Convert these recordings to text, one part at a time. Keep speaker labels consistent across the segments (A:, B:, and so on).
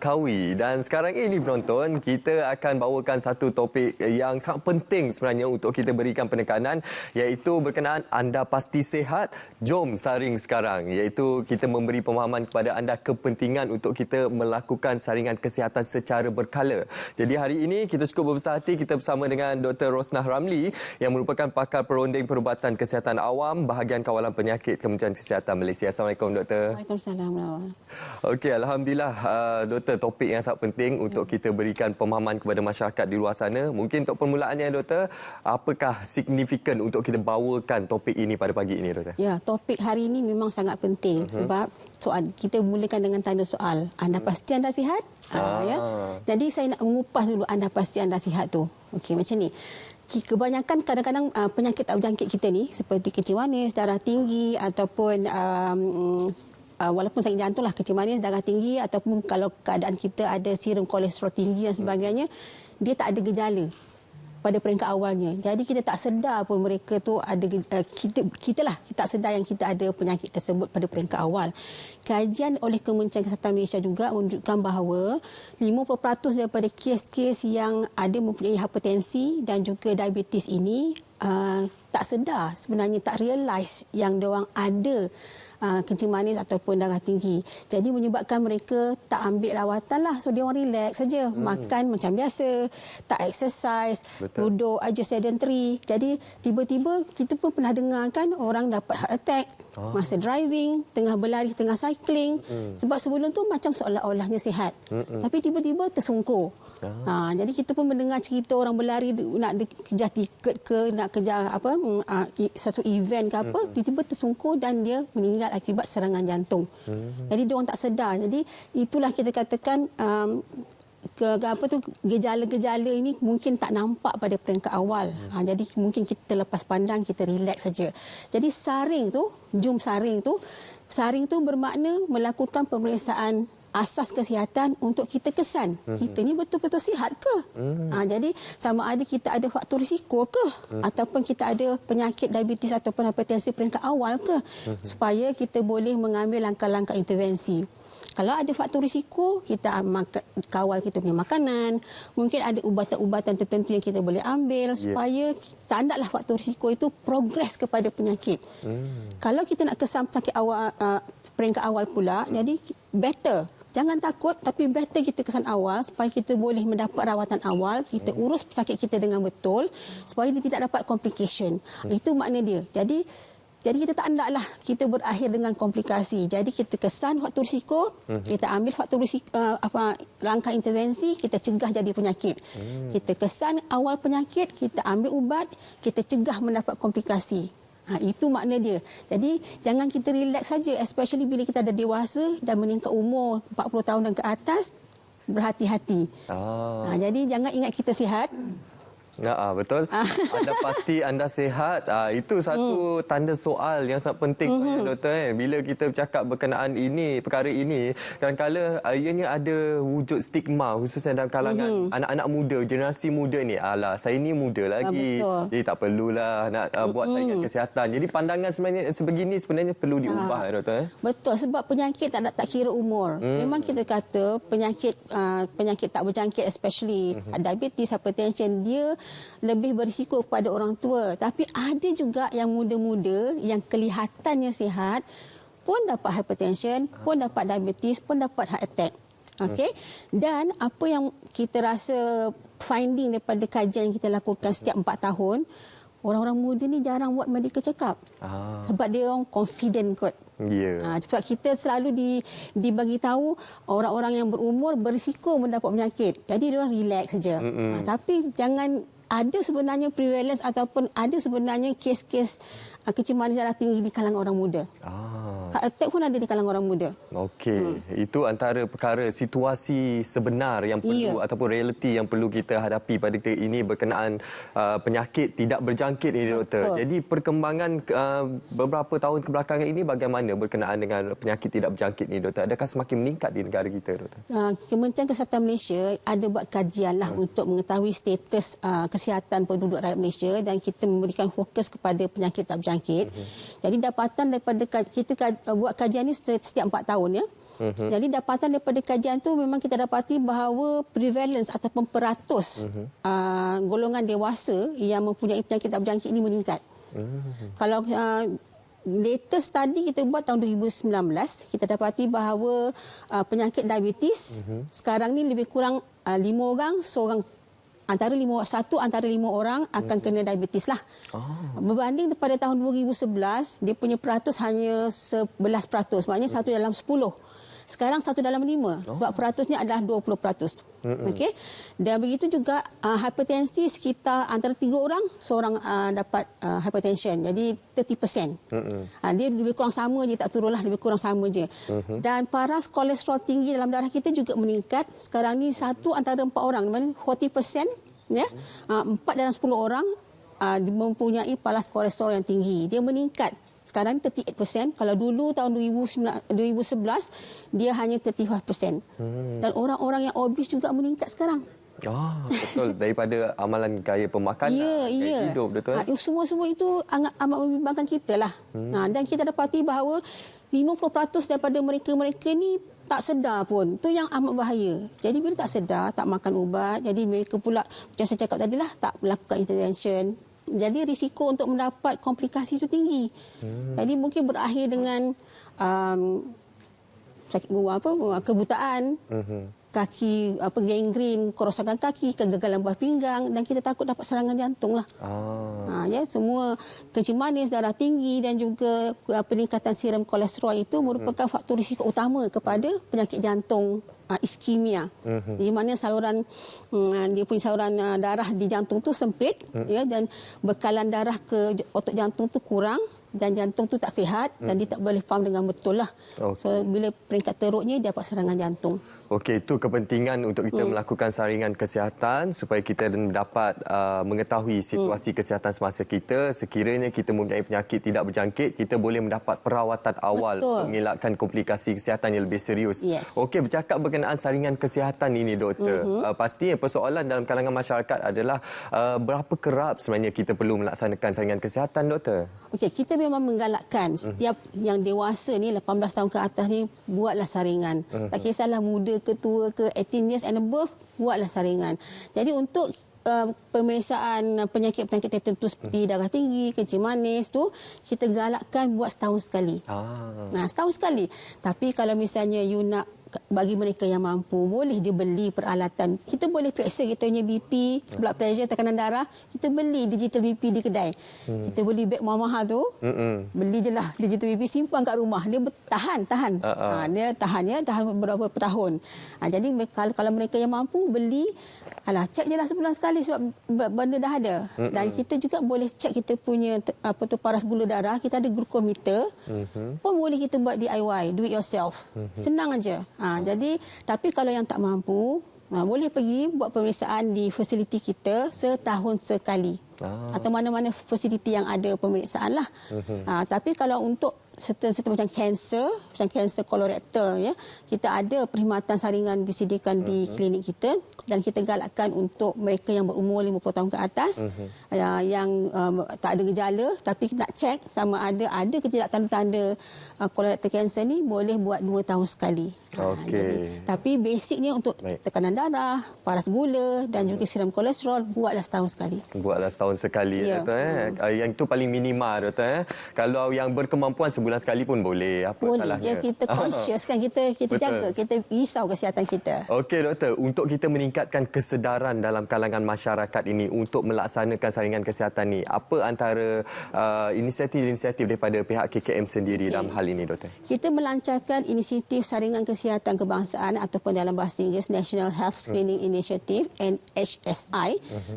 A: Langkawi. Dan sekarang ini penonton, kita akan bawakan satu topik yang sangat penting sebenarnya untuk kita berikan penekanan, iaitu berkenaan anda pasti sihat, jom saring sekarang. Iaitu kita memberi pemahaman kepada anda kepentingan untuk kita melakukan saringan kesihatan secara berkala. Jadi hari ini kita cukup berbesar hati, kita bersama dengan Dr. Rosnah Ramli yang merupakan pakar perunding perubatan kesihatan awam bahagian kawalan penyakit Kementerian Kesihatan Malaysia. Assalamualaikum Doktor.
B: Waalaikumsalam.
A: Okey, alhamdulillah Doktor, topik yang sangat penting untuk kita berikan pemahaman kepada masyarakat di luar sana. Mungkin untuk permulaannya Doktor, apakah signifikan untuk kita bawakan topik ini pada pagi ini Doktor?
B: Ya, topik hari ini memang sangat penting sebab soal kita mulakan dengan tanda soal. Anda pasti anda sihat? Ya. Jadi saya nak mengupas dulu anda pasti anda sihat tu. Okey, macam ni. Kebanyakan kadang-kadang penyakit tak berjangkit kita ni seperti kencing manis, darah tinggi ataupun walaupun sakit jantung lah, kencing manis, darah tinggi ataupun kalau keadaan kita ada serum kolesterol tinggi dan sebagainya, dia tak ada gejala pada peringkat awalnya. Jadi kita tak sedar pun mereka tu ada kita tak sedar yang kita ada penyakit tersebut pada peringkat awal. Kajian oleh Kementerian Kesihatan Malaysia juga menunjukkan bahawa 50% daripada kes-kes yang ada mempunyai hipertensi dan juga diabetes ini tak sedar, sebenarnya tak realise yang diorang ada kencing manis ataupun darah tinggi. Jadi menyebabkan mereka tak ambil rawatan lah. So dia orang relax saja. Makan macam biasa, tak exercise, duduk aja sedentary. Jadi tiba-tiba kita pun pernah dengar kan orang dapat heart attack masa driving, tengah berlari, tengah cycling. Sebab sebelum tu macam seolah-olahnya sihat. Tapi tiba-tiba tersungkur. Jadi kita pun mendengar cerita orang berlari nak kejar tiket ke, nak kejar satu event ke apa, tiba-tiba tersungkur dan dia meninggal akibat serangan jantung. Jadi dia orang tak sedar. Jadi itulah kita katakan gejala-gejala ini mungkin tak nampak pada peringkat awal. Jadi mungkin kita lepas pandang, kita relax saja. Jadi jom saring tu bermakna melakukan pemeriksaan asas kesihatan untuk kita kesan kita ni betul-betul sihat ke. Jadi sama ada kita ada faktor risiko ke ataupun kita ada penyakit diabetes ataupun hipertensi peringkat awal ke, supaya kita boleh mengambil langkah-langkah intervensi. Kalau ada faktor risiko, kita kawal kita punya makanan, mungkin ada ubatan-ubatan tertentu yang kita boleh ambil supaya tak hendaklah faktor risiko itu progres kepada penyakit. Kalau kita nak kesan penyakit awal, peringkat awal pula, jadi better. Jangan takut, tapi better kita kesan awal supaya kita boleh mendapat rawatan awal, kita urus pesakit kita dengan betul supaya dia tidak dapat complication. Itu makna dia. Jadi kita tak hendaklah kita berakhir dengan komplikasi. Jadi kita kesan faktor risiko, kita ambil faktor risiko, langkah intervensi, kita cegah jadi penyakit. Kita kesan awal penyakit, kita ambil ubat, kita cegah mendapat komplikasi. Itu makna dia. Jadi jangan kita relax saja, especially bila kita dah dewasa dan meningkat umur 40 tahun dan ke atas, berhati-hati. Jadi jangan ingat kita sihat.
A: Betul. Anda pasti anda sihat. Itu satu tanda soal yang sangat penting Doktor. Bila kita bercakap berkenaan perkara ini, kadang-kadang ianya ada wujud stigma khususnya dalam kalangan anak-anak muda, generasi muda ni. Alah, saya ni muda lagi. Jadi tak perlulah nak buat saringan kesihatan. Jadi pandangan sebegini sebenarnya perlu diubah Doktor.
B: Betul, sebab penyakit tak kira umur. Memang kita kata penyakit tak berjangkit, especially diabetes, hypertension, dia lebih berisiko kepada orang tua. Tapi ada juga yang muda-muda yang kelihatannya sihat pun dapat hypertension, pun dapat diabetes, pun dapat heart attack. Okey? Dan apa yang kita rasa finding daripada kajian yang kita lakukan setiap 4 tahun, orang-orang muda ni jarang buat medical check-up. Sebab dia orang confident kot. Sebab kita selalu dibagi tahu orang-orang yang berumur berisiko mendapat penyakit. Jadi dia orang relax saja. Tapi jangan, ada sebenarnya prevalence ataupun ada sebenarnya kes-kes kencing manis darah tinggi di kalangan orang muda. Heart attack pun ada di kalangan orang muda.
A: Okey, itu antara perkara situasi sebenar yang perlu ataupun realiti yang perlu kita hadapi pada ketika ini berkenaan penyakit tidak berjangkit ini Doktor. Jadi perkembangan beberapa tahun kebelakangan ini bagaimana berkenaan dengan penyakit tidak berjangkit ini Doktor? Adakah semakin meningkat di negara kita Doktor?
B: Kementerian Kesihatan Malaysia ada buat kajian untuk mengetahui status kesihatan penduduk rakyat Malaysia dan kita memberikan fokus kepada penyakit tak berjangkit. Jadi dapatan daripada kita buat kajian ini setiap 4 tahun ya. Jadi dapatan daripada kajian tu memang kita dapati bahawa prevalence ataupun peratus golongan dewasa yang mempunyai penyakit tak berjangkit ini meningkat. Kalau latest study kita buat tahun 2019, kita dapati bahawa penyakit diabetes sekarang ni lebih kurang 5 orang, seorang antara 5 orang akan kena diabetes lah. Berbanding pada tahun 2011, dia punya peratus hanya 11%, maknanya 1 dalam 10. Sekarang 1 dalam 5 sebab peratusnya adalah 20%. Okey. Dan begitu juga hipertensi sekitar antara 3 orang seorang dapat hypertension. Jadi 30%. Dia lebih kurang sama je, tak turunlah, lebih kurang sama je. Dan paras kolesterol tinggi dalam darah kita juga meningkat. Sekarang ni 1 antara 4 orang, 40%, ya. 4 dalam 10 orang mempunyai paras kolesterol yang tinggi. Dia meningkat. Sekarang 38%. Kalau dulu tahun 2011 dia hanya 35%. Dan orang-orang yang obes juga meningkat sekarang.
A: Betul. Daripada amalan gaya pemakanan, gaya hidup, betul.
B: Semua itu amat membimbangkan kita lah. Dan kita dapati bahawa 50% daripada mereka ni tak sedar pun. Itu yang amat bahaya. Jadi bila tak sedar, tak makan ubat, jadi mereka pula macam saya cakap tadi lah, tak melakukan intervention. Jadi risiko untuk mendapat komplikasi itu tinggi. Jadi mungkin berakhir dengan sakit kebutaan, kaki gangren, kerosakan kaki, kegagalan buah pinggang, dan kita takut dapat serangan jantung lah. Semua kencing manis, darah tinggi dan juga peningkatan serum kolesterol itu merupakan faktor risiko utama kepada penyakit jantung, iskemia. Di mana saluran dia punya saluran darah di jantung tu sempit, dan bekalan darah ke otot jantung tu kurang dan jantung tu tak sihat dan dia tak boleh pump dengan betul lah. So bila peringkat teruknya dia dapat serangan jantung.
A: Okey, itu kepentingan untuk kita melakukan saringan kesihatan supaya kita dapat mengetahui situasi kesihatan semasa kita. Sekiranya kita mempunyai penyakit tidak berjangkit, kita boleh mendapat perawatan awal untuk mengelakkan komplikasi kesihatan yang lebih serius. Okey, bercakap berkenaan saringan kesihatan ini, doktor. Pastinya persoalan dalam kalangan masyarakat adalah berapa kerap sebenarnya kita perlu melaksanakan saringan kesihatan, doktor?
B: Okey, kita memang menggalakkan setiap yang dewasa ni 18 tahun ke atas ni buatlah saringan. Tak kisahlah muda ke tua ke 18 years and above, buatlah saringan. Jadi untuk pemeriksaan penyakit-penyakit tertentu seperti darah tinggi, kencing manis tu, kita galakkan buat setahun sekali. Setahun sekali. Tapi kalau misalnya you nak bagi mereka yang mampu, boleh je beli peralatan. Kita boleh periksa kita punya BP, blood pressure, tekanan darah. Kita beli digital BP di kedai. Kita beli beg mahal-mahal tu, beli je lah digital BP, simpan kat rumah. Dia tahan. Dia tahan beberapa tahun. Jadi kalau mereka yang mampu, beli, cek je lah sebulan sekali sebab benda dah ada. Dan kita juga boleh cek kita punya paras gula darah. Kita ada glukometer. Pun boleh kita buat DIY, do it yourself. Senang aja. Jadi, tapi kalau yang tak mampu, boleh pergi buat pemeriksaan di fasiliti kita setahun sekali. Atau mana-mana fasiliti yang ada pemeriksaan lah. Tapi kalau untuk serta macam kanser kolorektal, ya, kita ada perkhidmatan saringan disediakan di klinik kita dan kita galakkan untuk mereka yang berumur 50 tahun ke atas yang tak ada gejala tapi nak cek sama ada ke tidak tanda-tanda kolorektal kanser ni, boleh buat 2 tahun sekali. Jadi, tapi basicnya untuk tekanan darah, paras gula dan juga serum kolesterol, buatlah setahun sekali.
A: Buatlah setahun sekali, doktor. Yang itu paling minima, doktor. Kalau yang berkemampuan sebulan sekali pun boleh. Apa salahnya?
B: Boleh je, kita conscious kan, kita jaga, kita risau kesihatan kita.
A: Okey, doktor. Untuk kita meningkatkan kesedaran dalam kalangan masyarakat ini untuk melaksanakan saringan kesihatan ni, apa antara inisiatif-inisiatif daripada pihak KKM sendiri dalam hal ini, doktor?
B: Kita melancarkan inisiatif saringan kesihatan kebangsaan ataupun dalam bahasa Inggeris National Health Screening Initiative, NHSI,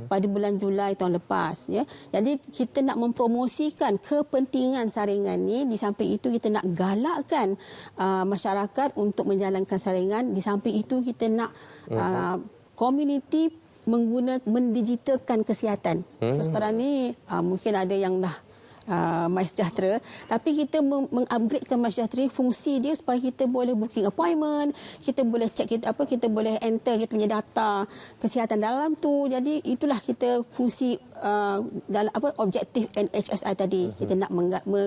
B: pada bulan Julai tahun lepas. Ya. Jadi kita nak mempromosikan kepentingan saringan ni. Di samping itu kita nak galakkan masyarakat untuk menjalankan saringan. Di samping itu kita nak komuniti mendigitalkan kesihatan. Sekarang ni mungkin ada yang dah MySejahtera, tapi kita mengupgradekan MySejahtera fungsi dia supaya kita boleh booking appointment, kita boleh check kita boleh enter kita punya data kesihatan dalam tu. Jadi itulah kita fungsi dalam objektif NHSI tadi. Kita nak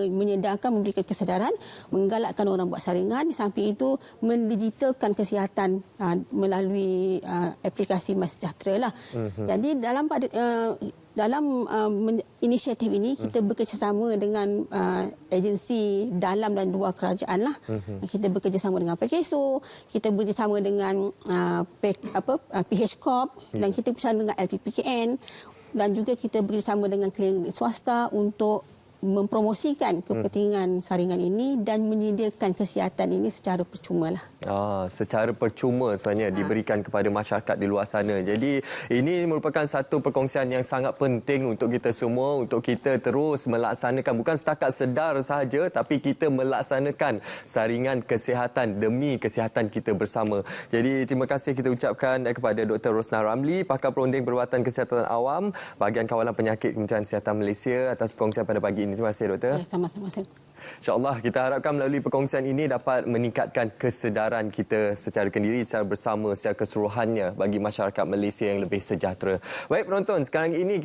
B: menyedarkan, memberikan kesedaran, menggalakkan orang buat saringan, samping itu mendigitalkan kesihatan melalui aplikasi MySejahtera lah. Jadi dalam inisiatif ini kita bekerjasama dengan agensi dalam dan luar kerajaan lah. Kita bekerjasama dengan PKSO, kita bekerjasama dengan PH Corp dan kita bersama dengan LPPKN dan juga kita bekerjasama dengan klinik swasta untuk mempromosikan kepentingan saringan ini dan menyediakan kesihatan ini secara percuma lah.
A: Secara percuma sebenarnya diberikan kepada masyarakat di luar sana. Jadi ini merupakan satu perkongsian yang sangat penting untuk kita semua, untuk kita terus melaksanakan, bukan setakat sedar sahaja, tapi kita melaksanakan saringan kesihatan demi kesihatan kita bersama. Jadi terima kasih kita ucapkan kepada Dr. Rosnah Ramli, Pakar Perunding Perubatan Kesihatan Awam, Bahagian Kawalan Penyakit Kementerian Kesihatan Malaysia atas perkongsian pada pagi ini. Terima kasih, Doktor.
B: Sama-sama.
A: InsyaAllah kita harapkan melalui perkongsian ini dapat meningkatkan kesedaran kita secara kendiri, secara bersama, secara keseluruhannya bagi masyarakat Malaysia yang lebih sejahtera. Baik penonton, sekarang ini